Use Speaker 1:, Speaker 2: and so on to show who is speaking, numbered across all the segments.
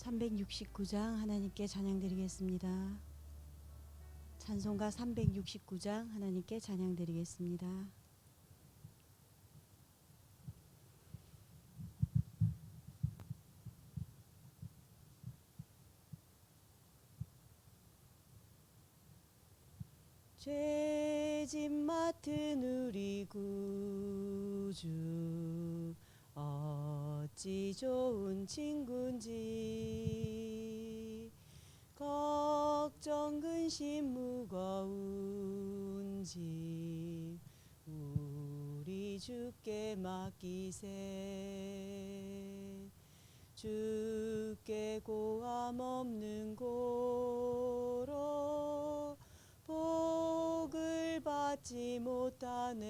Speaker 1: 369장 하나님께 찬양드리겠습니다. 찬송가 369장 하나님께 찬양드리겠습니다. 죄짐 맡은 우리 구주 어찌 좋은 친구인지 걱정 근심 무거운 짐 우리 주께 맡기세. 주께 고함 없는 고로 복을 받지 못하네.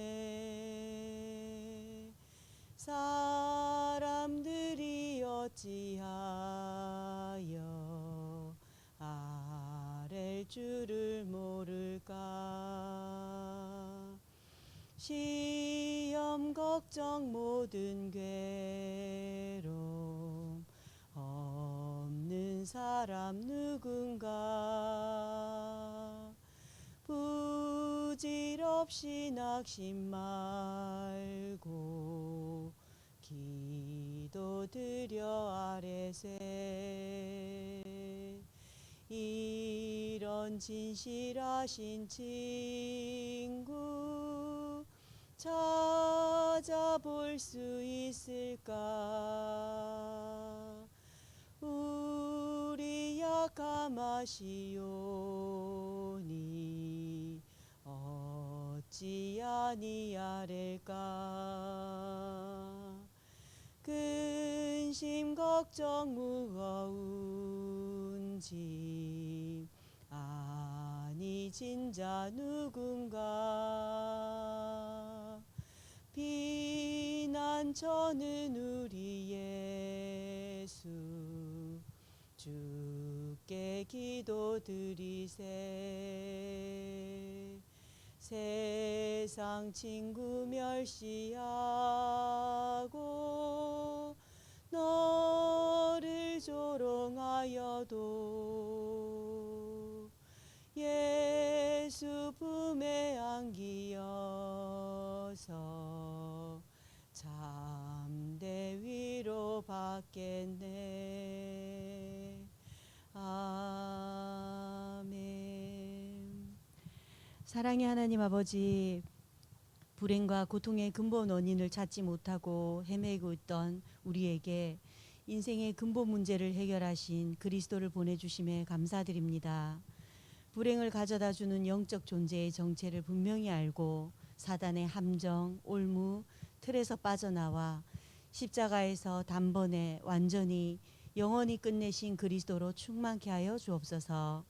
Speaker 1: 사람들이 어찌하여 아랠 줄을 모를까. 시험 걱정 모든 괴로움 없는 사람 누군가. 부질없이 낙심 말고 기도드려 아뢰세. 이런 진실하신 친구 찾아볼 수 있을까. 우리 약함 아시오니 어찌 아니하릴까. 근심 걱정 무거운 짐 아니 진자 누군가. 비난 저는 우리 예수 주께 기도드리세. 세상 친구 멸시하고 너를 조롱하여도 예수 품에 안기어서 참되 위로 받겠네. 아멘. 사랑의 하나님 아버지, 불행과 고통의 근본 원인을 찾지 못하고 헤매고 있던 우리에게 인생의 근본 문제를 해결하신 그리스도를 보내주심에 감사드립니다. 불행을 가져다 주는 영적 존재의 정체를 분명히 알고 사단의 함정, 올무, 틀에서 빠져나와 십자가에서 단번에 완전히 영원히 끝내신 그리스도로 충만케 하여 주옵소서.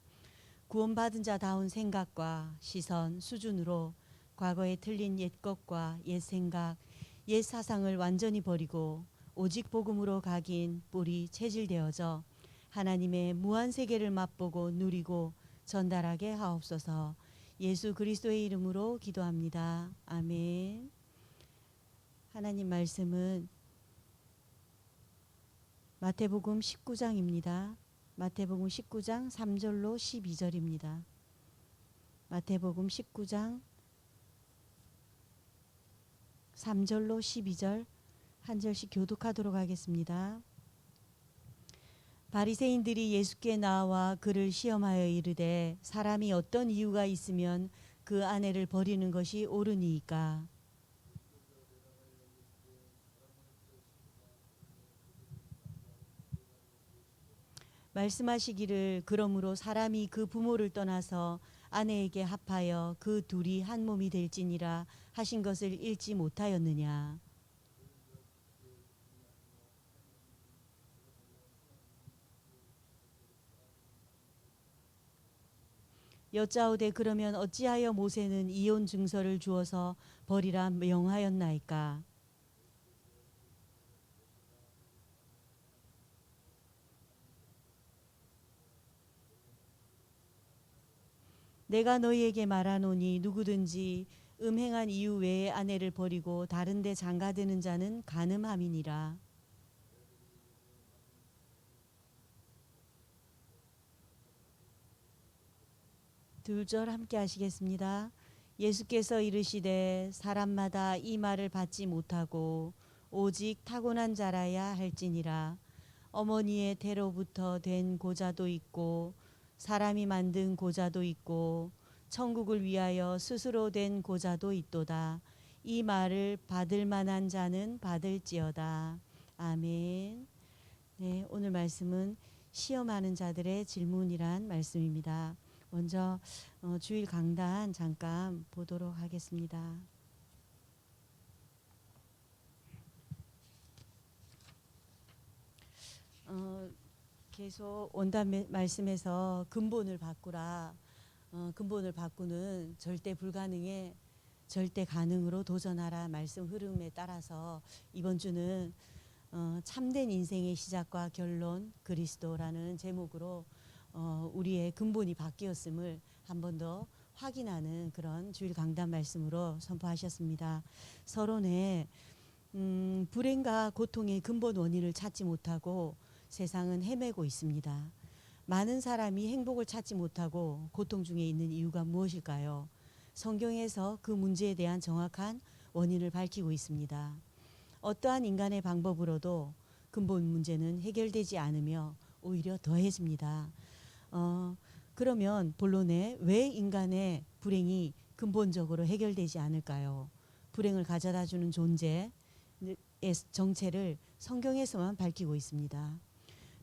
Speaker 1: 구원받은 자다운 생각과 시선, 수준으로 과거에 틀린 옛 것과 옛 생각, 옛 사상을 완전히 버리고 오직 복음으로 각인 뿌리 체질되어져 하나님의 무한 세계를 맛보고 누리고 전달하게 하옵소서. 예수 그리스도의 이름으로 기도합니다. 아멘. 하나님 말씀은 마태복음 19장입니다. 마태복음 19장 3절로 12절입니다. 마태복음 19장 3절로 12절 한 절씩 교독하도록 하겠습니다. 바리새인들이 예수께 나와 그를 시험하여 이르되 사람이 어떤 이유가 있으면 그 아내를 버리는 것이 옳으니이까. 말씀하시기를 그러므로 사람이 그 부모를 떠나서 아내에게 합하여 그 둘이 한 몸이 될지니라 하신 것을 읽지 못하였느냐. 여짜오되 그러면 어찌하여 모세는 이혼 증서를 주어서 버리라 명하였나이까. 내가 너희에게 말하노니 누구든지 음행한 이유 외에 아내를 버리고 다른 데 장가드는 자는 간음함이니라. 두 절 함께 하시겠습니다. 예수께서 이르시되 사람마다 이 말을 받지 못하고 오직 타고난 자라야 할지니라. 어머니의 태로부터 된 고자도 있고 사람이 만든 고자도 있고 천국을 위하여 스스로 된 고자도 있도다. 이 말을 받을 만한 자는 받을지어다. 아멘. 네, 오늘 말씀은 시험하는 자들의 질문이란 말씀입니다. 먼저 주일 강단 잠깐 보도록 하겠습니다. 계속 온단 말씀에서 근본을 바꾸라. 근본을 바꾸는 절대 불가능에 절대 가능으로 도전하라 말씀 흐름에 따라서 이번 주는 참된 인생의 시작과 결론 그리스도라는 제목으로 우리의 근본이 바뀌었음을 한 번 더 확인하는 그런 주일 강단 말씀으로 선포하셨습니다. 서론에 불행과 고통의 근본 원인을 찾지 못하고 세상은 헤매고 있습니다. 많은 사람이 행복을 찾지 못하고 고통 중에 있는 이유가 무엇일까요? 성경에서 그 문제에 대한 정확한 원인을 밝히고 있습니다. 어떠한 인간의 방법으로도 근본 문제는 해결되지 않으며 오히려 더해집니다. 그러면 본론에 왜 인간의 불행이 근본적으로 해결되지 않을까요? 불행을 가져다 주는 존재의 정체를 성경에서만 밝히고 있습니다.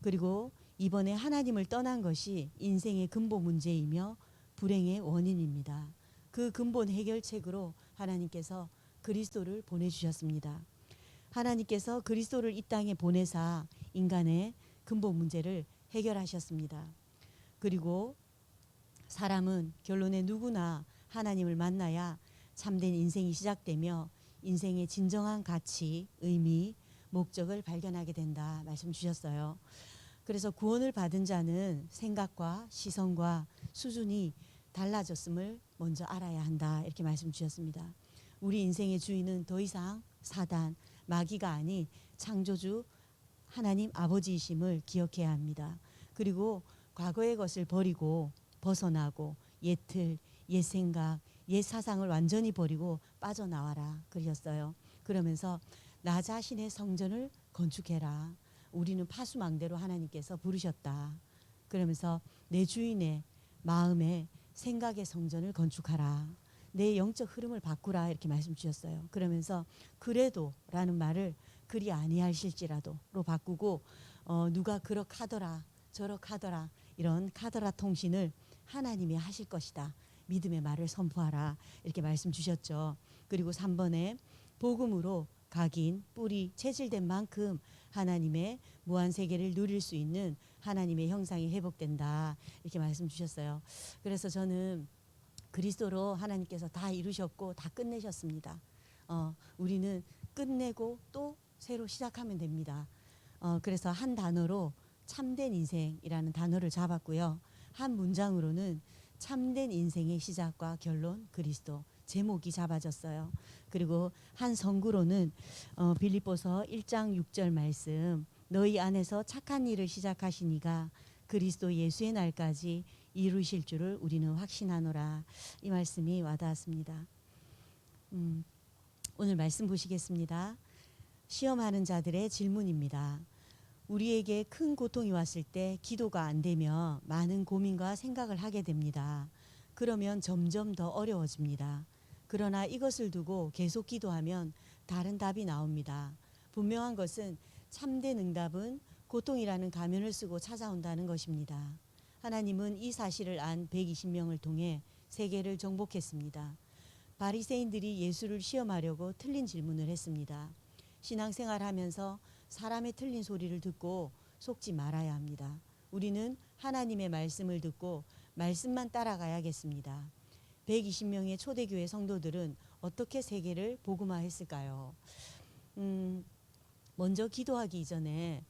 Speaker 1: 그리고 이번에 하나님을 떠난 것이 인생의 근본 문제이며 불행의 원인입니다. 그 근본 해결책으로 하나님께서 그리스도를 보내주셨습니다. 하나님께서 그리스도를 이 땅에 보내사 인간의 근본 문제를 해결하셨습니다. 그리고 사람은 결론에 누구나 하나님을 만나야 참된 인생이 시작되며 인생의 진정한 가치, 의미, 목적을 발견하게 된다 말씀 주셨어요. 그래서 구원을 받은 자는 생각과 시선과 수준이 달라졌음을 먼저 알아야 한다 이렇게 말씀 주셨습니다. 우리 인생의 주인은 더 이상 사단, 마귀가 아닌 창조주 하나님 아버지이심을 기억해야 합니다. 그리고 과거의 것을 버리고 벗어나고 옛 틀, 옛 생각, 옛 사상을 완전히 버리고 빠져나와라 그러셨어요. 그러면서 나 자신의 성전을 건축해라. 우리는 파수망대로 하나님께서 부르셨다. 그러면서 내 주인의 마음의 생각의 성전을 건축하라. 내 영적 흐름을 바꾸라 이렇게 말씀 주셨어요. 그러면서 그래도 라는 말을 그리 아니하실지라도로 바꾸고 누가 그럭하더라 저럭하더라 이런 카더라 통신을 하나님이 하실 것이다. 믿음의 말을 선포하라 이렇게 말씀 주셨죠. 그리고 3번에 복음으로 각인, 뿌리, 체질된 만큼 하나님의 무한세계를 누릴 수 있는 하나님의 형상이 회복된다 이렇게 말씀 주셨어요. 그래서 저는 그리스도로 하나님께서 다 이루셨고 다 끝내셨습니다. 우리는 끝내고 또 새로 시작하면 됩니다. 그래서 한 단어로 참된 인생이라는 단어를 잡았고요. 한 문장으로는 참된 인생의 시작과 결론 그리스도 제목이 잡아졌어요. 그리고 한 성구로는 빌립보서 1장 6절 말씀 너희 안에서 착한 일을 시작하시니가 그리스도 예수의 날까지 이루실 줄을 우리는 확신하노라. 이 말씀이 와닿았습니다. 오늘 말씀 보시겠습니다. 시험하는 자들의 질문입니다. 우리에게 큰 고통이 왔을 때 기도가 안 되며 많은 고민과 생각을 하게 됩니다. 그러면 점점 더 어려워집니다. 그러나 이것을 두고 계속 기도하면 다른 답이 나옵니다. 분명한 것은 참된 응답은 고통이라는 가면을 쓰고 찾아온다는 것입니다. 하나님은 이 사실을 안 120명을 통해 세계를 정복했습니다. 바리새인들이 예수를 시험하려고 틀린 질문을 했습니다. 신앙생활하면서 사람의 틀린 소리를 듣고 속지 말아야 합니다. 우리는 하나님의 말씀을 듣고 말씀만 따라가야겠습니다. 120명의 초대교회 성도들은 어떻게 세계를 복음화했을까요? 먼저 기도하기 이전에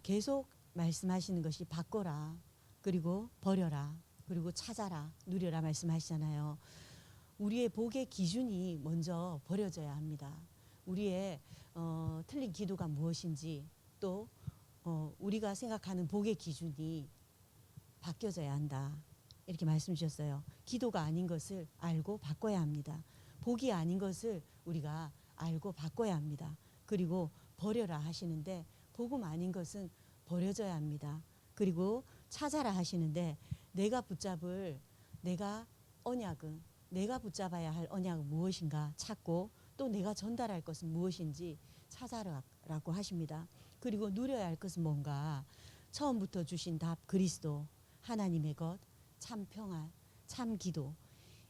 Speaker 1: 계속 말씀하시는 것이 바꿔라. 그리고 버려라. 그리고 찾아라. 누려라 말씀하시잖아요. 우리의 복의 기준이 먼저 버려져야 합니다. 우리의 틀린 기도가 무엇인지 또 우리가 생각하는 복의 기준이 바뀌어져야 한다. 이렇게 말씀 주셨어요. 기도가 아닌 것을 알고 바꿔야 합니다. 복이 아닌 것을 우리가 알고 바꿔야 합니다. 그리고 버려라 하시는데 복음 아닌 것은 버려져야 합니다. 그리고 찾아라 하시는데 내가 언약은 내가 붙잡아야 할 언약은 무엇인가 찾고 또 내가 전달할 것은 무엇인지 찾아라라고 하십니다. 그리고 누려야 할 것은 뭔가 처음부터 주신 답 그리스도 하나님의 것 참 평안 참 기도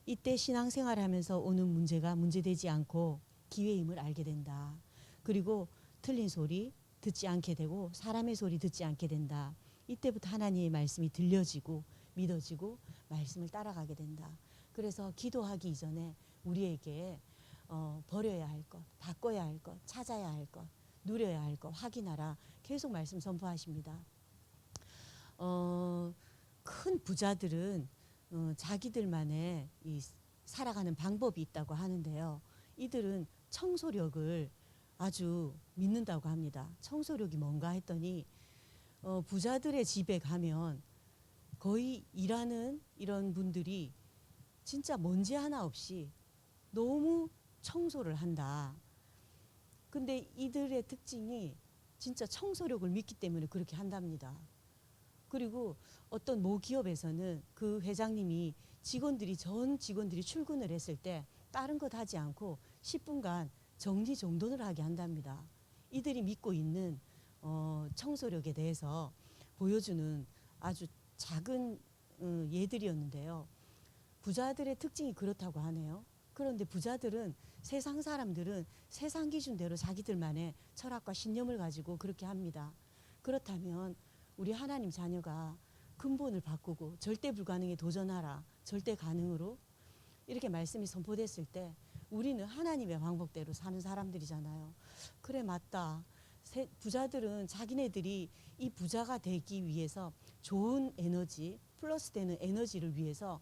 Speaker 1: 이때 신앙생활하면서 오는 문제가 문제되지 않고 기회임을 알게 된다. 그리고 틀린 소리 듣지 않게 되고 사람의 소리 듣지 않게 된다. 이때부터 하나님의 말씀이 들려지고 믿어지고 말씀을 따라가게 된다. 그래서 기도하기 이전에 우리에게 버려야 할 것, 바꿔야 할 것, 찾아야 할 것, 누려야 할 것 확인하라. 계속 말씀 선포하십니다. 큰 부자들은 자기들만의 이 살아가는 방법이 있다고 하는데요. 이들은 청소력을 아주 믿는다고 합니다. 청소력이 뭔가 했더니 부자들의 집에 가면 거의 일하는 이런 분들이 진짜 먼지 하나 없이 너무 청소를 한다. 근데 이들의 특징이 진짜 청소력을 믿기 때문에 그렇게 한답니다. 그리고 어떤 모 기업에서는 그 회장님이 전 직원들이 출근을 했을 때 다른 것 하지 않고 10분간 정리정돈을 하게 한답니다. 이들이 믿고 있는 청소력에 대해서 보여주는 아주 작은 예들이었는데요. 부자들의 특징이 그렇다고 하네요. 그런데 부자들은 세상 사람들은 세상 기준대로 자기들만의 철학과 신념을 가지고 그렇게 합니다. 그렇다면 우리 하나님 자녀가 근본을 바꾸고 절대 불가능에 도전하라. 절대 가능으로 이렇게 말씀이 선포됐을 때 우리는 하나님의 방법대로 사는 사람들이잖아요. 그래 맞다. 부자들은 자기네들이 이 부자가 되기 위해서 좋은 에너지 플러스 되는 에너지를 위해서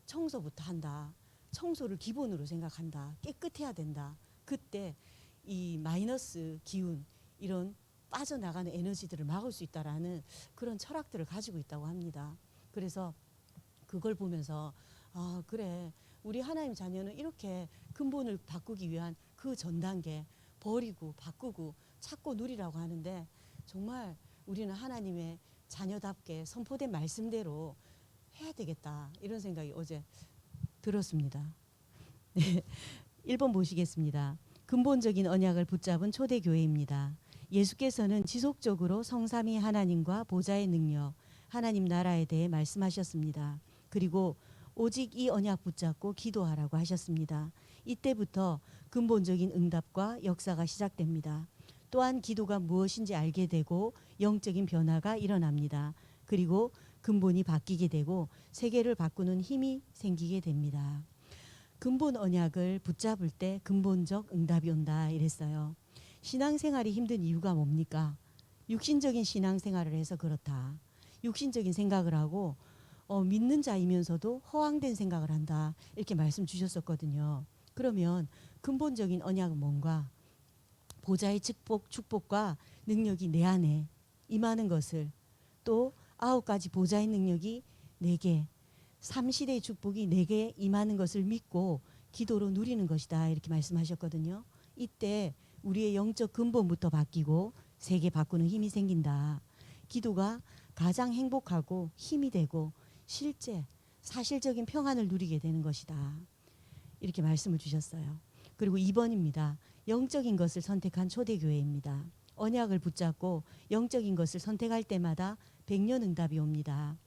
Speaker 1: 청소부터 한다. 청소를 기본으로 생각한다. 깨끗해야 된다. 그때 이 마이너스 기운 이런 빠져나가는 에너지들을 막을 수 있다라는 그런 철학들을 가지고 있다고 합니다. 그래서 그걸 보면서 아 그래 우리 하나님 자녀는 이렇게 근본을 바꾸기 위한 그 전 단계 버리고 바꾸고 찾고 누리라고 하는데 정말 우리는 하나님의 자녀답게 선포된 말씀대로 해야 되겠다 이런 생각이 어제 들었습니다. 네, 1번 보시겠습니다. 근본적인 언약을 붙잡은 초대교회입니다. 예수께서는 지속적으로 성삼위 하나님과 보좌의 능력, 하나님 나라에 대해 말씀하셨습니다. 그리고 오직 이 언약 붙잡고 기도하라고 하셨습니다. 이때부터 근본적인 응답과 역사가 시작됩니다. 또한 기도가 무엇인지 알게 되고 영적인 변화가 일어납니다. 그리고 근본이 바뀌게 되고 세계를 바꾸는 힘이 생기게 됩니다. 근본 언약을 붙잡을 때 근본적 응답이 온다 이랬어요. 신앙생활이 힘든 이유가 뭡니까? 육신적인 신앙생활을 해서 그렇다. 육신적인 생각을 하고 믿는 자이면서도 허황된 생각을 한다. 이렇게 말씀 주셨었거든요. 그러면 근본적인 언약은 뭔가? 보좌의 축복과 능력이 내 안에 임하는 것을 또 9가지 보좌의 능력이 내게 3시대의 축복이 내게 임하는 것을 믿고 기도로 누리는 것이다. 이렇게 말씀하셨거든요. 이때 우리의 영적 근본부터 바뀌고 세계 바꾸는 힘이 생긴다. 기도가 가장 행복하고 힘이 되고 실제 사실적인 평안을 누리게 되는 것이다. 이렇게 말씀을 주셨어요. 그리고 2번입니다. 영적인 것을 선택한 초대교회입니다. 언약을 붙잡고 영적인 것을 선택할 때마다 100년 응답이 옵니다.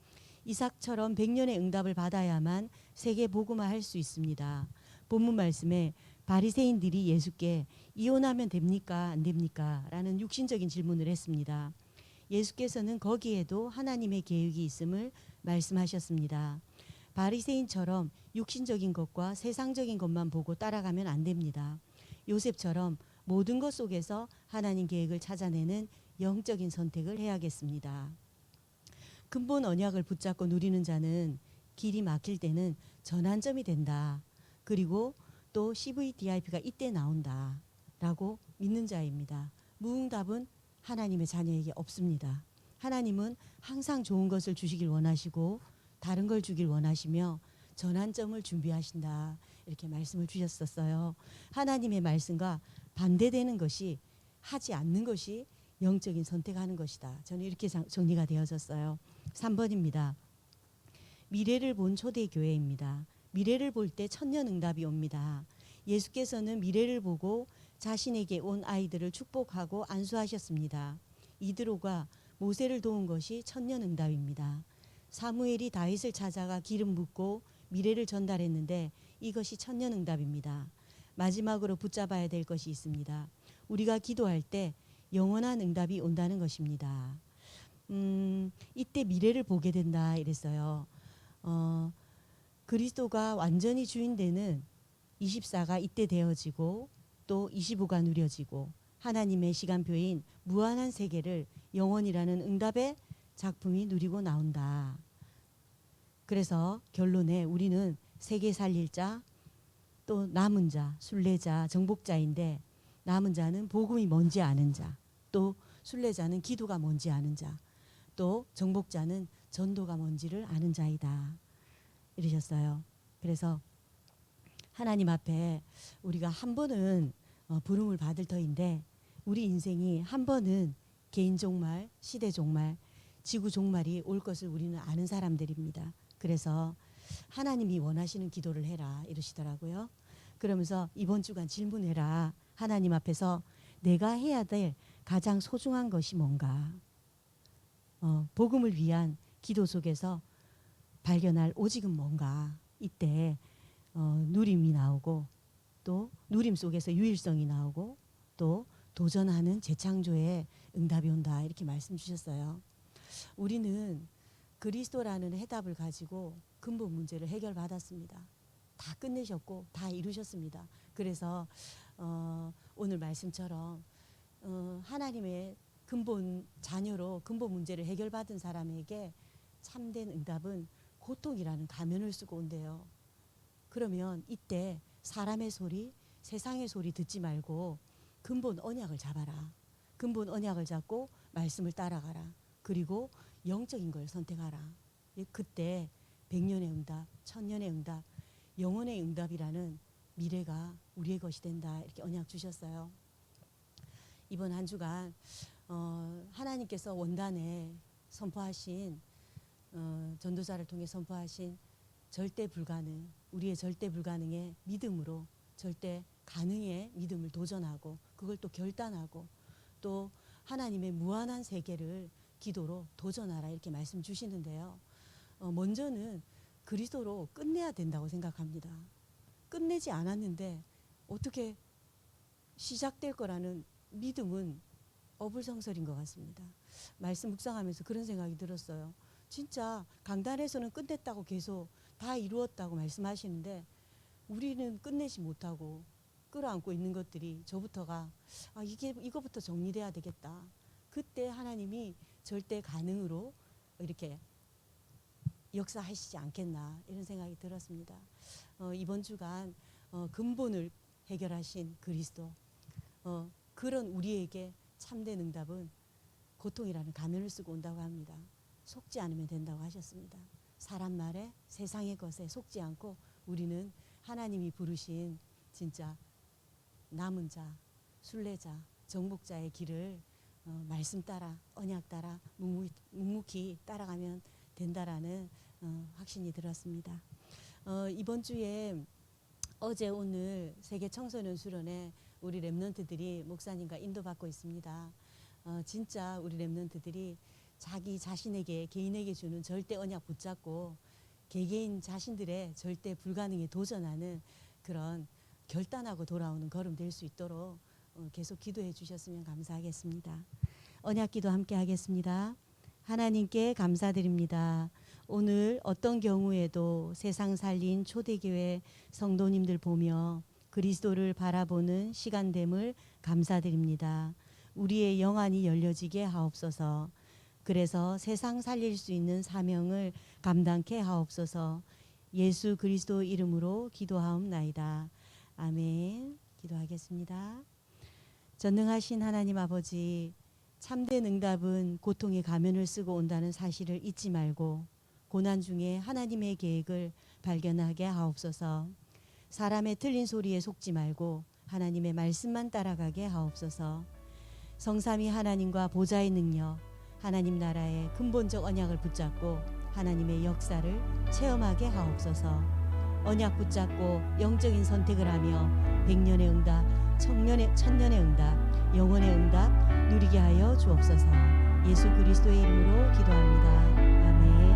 Speaker 1: 이삭처럼 100년의 응답을 받아야만 세계 복음화할 수 있습니다. 본문 말씀에 바리새인들이 예수께 이혼하면 됩니까? 안 됩니까? 라는 육신적인 질문을 했습니다. 예수께서는 거기에도 하나님의 계획이 있음을 말씀하셨습니다. 바리새인처럼 육신적인 것과 세상적인 것만 보고 따라가면 안 됩니다. 요셉처럼 모든 것 속에서 하나님 계획을 찾아내는 영적인 선택을 해야겠습니다. 근본 언약을 붙잡고 누리는 자는 길이 막힐 때는 전환점이 된다. 그리고 또 CVDIP가 이때 나온다. 라고 믿는 자입니다. 무응답은 하나님의 자녀에게 없습니다. 하나님은 항상 좋은 것을 주시길 원하시고 다른 걸 주길 원하시며 전환점을 준비하신다. 이렇게 말씀을 주셨었어요. 하나님의 말씀과 반대되는 것이 하지 않는 것이 영적인 선택하는 것이다. 저는 이렇게 정리가 되어졌어요. 3번입니다. 미래를 본 초대교회입니다. 미래를 볼 때 천년응답이 옵니다. 예수께서는 미래를 보고 자신에게 온 아이들을 축복하고 안수하셨습니다. 이드로가 모세를 도운 것이 천년응답입니다. 사무엘이 다윗을 찾아가 기름 붓고 미래를 전달했는데 이것이 천년응답입니다. 마지막으로 붙잡아야 될 것이 있습니다. 우리가 기도할 때 영원한 응답이 온다는 것입니다. 이때 미래를 보게 된다 이랬어요. 그리스도가 완전히 주인 되는 24가 이때 되어지고 또 25가 누려지고 하나님의 시간표인 무한한 세계를 영원이라는 응답의 작품이 누리고 나온다. 그래서 결론에 우리는 세계 살릴 자, 또 남은 자, 순례자, 정복자인데 남은 자는 복음이 뭔지 아는 자, 또 순례자는 기도가 뭔지 아는 자, 또 정복자는 전도가 뭔지를 아는 자이다. 이러셨어요. 그래서 하나님 앞에 우리가 한 번은 부름을 받을 터인데 우리 인생이 한 번은 개인 종말, 시대 종말, 지구 종말이 올 것을 우리는 아는 사람들입니다. 그래서 하나님이 원하시는 기도를 해라 이러시더라고요. 그러면서 이번 주간 질문해라. 하나님 앞에서 내가 해야 될 가장 소중한 것이 뭔가. 복음을 위한 기도 속에서 발견할 오직은 뭔가. 이때 누림이 나오고 또 누림 속에서 유일성이 나오고 또 도전하는 재창조의 응답이 온다 이렇게 말씀 주셨어요. 우리는 그리스도라는 해답을 가지고 근본 문제를 해결받았습니다. 다 끝내셨고 다 이루셨습니다. 그래서 오늘 말씀처럼 하나님의 근본 자녀로 근본 문제를 해결받은 사람에게 참된 응답은 고통이라는 가면을 쓰고 온대요. 그러면 이때 사람의 소리, 세상의 소리 듣지 말고 근본 언약을 잡아라. 근본 언약을 잡고 말씀을 따라가라. 그리고 영적인 걸 선택하라. 그때 100년의 응답, 1000년의 응답, 영원의 응답이라는 미래가 우리의 것이 된다. 이렇게 언약 주셨어요. 이번 한 주간 하나님께서 원단에 선포하신 전도자를 통해 선포하신 절대 불가능, 우리의 절대 불가능의 믿음으로 절대 가능의 믿음을 도전하고 그걸 또 결단하고 또 하나님의 무한한 세계를 기도로 도전하라 이렇게 말씀 주시는데요. 먼저는 그리스도로 끝내야 된다고 생각합니다. 끝내지 않았는데 어떻게 시작될 거라는 믿음은 어불성설인 것 같습니다. 말씀 묵상하면서 그런 생각이 들었어요. 진짜 강단에서는 끝냈다고 계속 다 이루었다고 말씀하시는데 우리는 끝내지 못하고 끌어안고 있는 것들이 저부터가 이거부터 정리돼야 되겠다. 그때 하나님이 절대 가능으로 이렇게 역사하시지 않겠나 이런 생각이 들었습니다. 이번 주간 근본을 해결하신 그리스도 그런 우리에게 참된 응답은 고통이라는 가면을 쓰고 온다고 합니다. 속지 않으면 된다고 하셨습니다. 사람 말에 세상의 것에 속지 않고 우리는 하나님이 부르신 진짜 남은 자, 순례자, 정복자의 길을 말씀 따라 언약 따라 묵묵히 따라가면 된다라는 확신이 들었습니다. 이번 주에 어제 오늘 세계 청소년 수련회 우리 랩런트들이 목사님과 인도받고 있습니다. 진짜 우리 랩런트들이 자기 자신에게 개인에게 주는 절대 언약 붙잡고 개개인 자신들의 절대 불가능에 도전하는 그런 결단하고 돌아오는 걸음 될 수 있도록 계속 기도해 주셨으면 감사하겠습니다. 언약 기도 함께 하겠습니다. 하나님께 감사드립니다. 오늘 어떤 경우에도 세상 살린 초대교회 성도님들 보며 그리스도를 바라보는 시간됨을 감사드립니다. 우리의 영안이 열려지게 하옵소서. 그래서 세상 살릴 수 있는 사명을 감당케 하옵소서. 예수 그리스도 이름으로 기도하옵나이다. 아멘. 기도하겠습니다. 전능하신 하나님 아버지, 참된 응답은 고통의 가면을 쓰고 온다는 사실을 잊지 말고 고난 중에 하나님의 계획을 발견하게 하옵소서. 사람의 틀린 소리에 속지 말고 하나님의 말씀만 따라가게 하옵소서. 성삼위 하나님과 보좌의 능력, 하나님 나라의 근본적 언약을 붙잡고 하나님의 역사를 체험하게 하옵소서. 언약 붙잡고 영적인 선택을 하며 백년의 응답, 천년의 응답, 영원의 응답 누리게 하여 주옵소서. 예수 그리스도의 이름으로 기도합니다. 아멘.